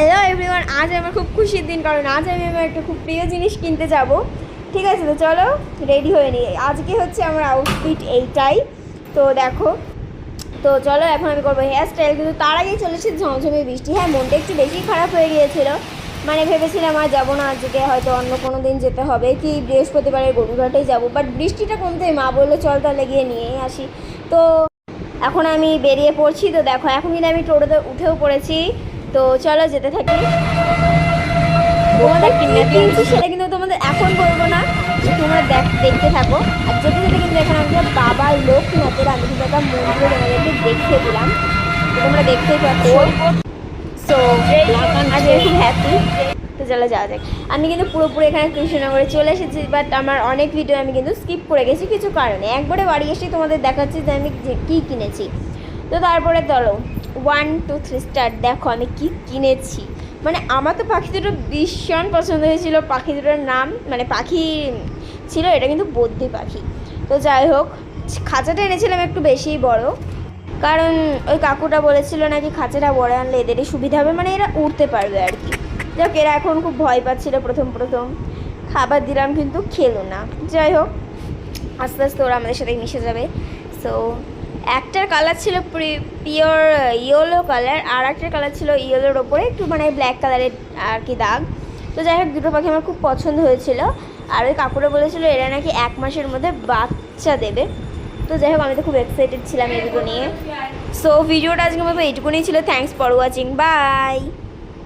Hello everyone, আজ আমার খুব খুশির দিন, কারণ আজ আমি আমার একটা খুব প্রিয় জিনিস কিনতে যাব। ঠিক আছে, তো চলো রেডি হয়ে নিই। আজকে হচ্ছে আমার আউটফিট এইটাই, তো দেখো। তো চলো এখন আমি করবো হেয়ার স্টাইল, কিন্তু তার আগেই চলেছে ঝমঝমে বৃষ্টি। হ্যাঁ, মনটা একটু বেশি খারাপ হয়ে গিয়েছিল, মানে ভেবেছিলাম আর যাবো না আজকে, হয়তো অন্য কোনো দিন যেতে হবে, কি বৃহস্পতিবারের গরুঘাটেই যাবো। বাট বৃষ্টিটা কমতে মা বললো চল তাহলে গিয়ে নিয়েই আসি। তো এখন আমি বেরিয়ে পড়ছি। তো দেখো এখন কিন্তু আমি টোটোতে উঠেও পড়েছি। তো চলো যেতে থাকি। তোমাদের কিনছি সেটা কিন্তু তোমাদের এখন বলবো না, তোমরা দেখতে থাকো। আর যেতে যেতে কিন্তু এখানে আমাদের বাবার লোকনাথের আমি কিন্তু একটা মন্দিরে তোমাদেরকে দেখিয়ে দিলাম, তো তোমরা দেখতেই পাচ্ছ। সো আজ খুব হ্যাপি। তো চলো যাওয়া যাক। আমি কিন্তু পুরোপুরি এখানে কৃষ্ণনগরে চলে এসেছি, বাট আমার অনেক ভিডিও আমি কিন্তু স্কিপ করে গেছি কিছু কারণে। একবারে বাড়ি এসে তোমাদের দেখাচ্ছি যে আমি কী কিনেছি। তো তারপরে চলো 1 2 3 স্টার্ট। দেখো আমি কি কিনেছি। মানে আমার তো পাখি দুটো ভীষণ পছন্দ হয়েছিল। পাখি দুটোর নাম মানে পাখি ছিল, এটা কিন্তু বদ্রি পাখি। তো যাই হোক, খাঁচাটা এনেছিলাম একটু বেশিই বড়, কারণ ওই কাকুটা বলেছিল নাকি খাঁচাটা বড় আনলে এদেরই সুবিধা হবে, মানে এরা উঠতে পারবে আর কি। যাক, এরা এখন খুব ভয় পাচ্ছিল প্রথম খাবার দিলাম কিন্তু খেলো না। যাই হোক, আস্তে আস্তে ওরা আমাদের সাথে মিশে যাবে। সো একটার কালার ছিল পিওর ইয়েলো কালার, আর একটার কালার ছিল ইয়েলোর ওপরে একটু মানে ব্ল্যাক কালারের আর কি দাগ। তো যাই হোক, দুটো পাখি আমার খুব পছন্দ হয়েছিল। আর ওই কাকুরা বলেছিল এরা নাকি 1 মাসের মধ্যে বাচ্চা দেবে। তো যাই হোক, আমি তো খুব এক্সাইটেড ছিলাম এই দুটো নিয়ে। সো ভিডিওটা আজকের মতো এইটুকুনি ছিল। Thanks for watching, by.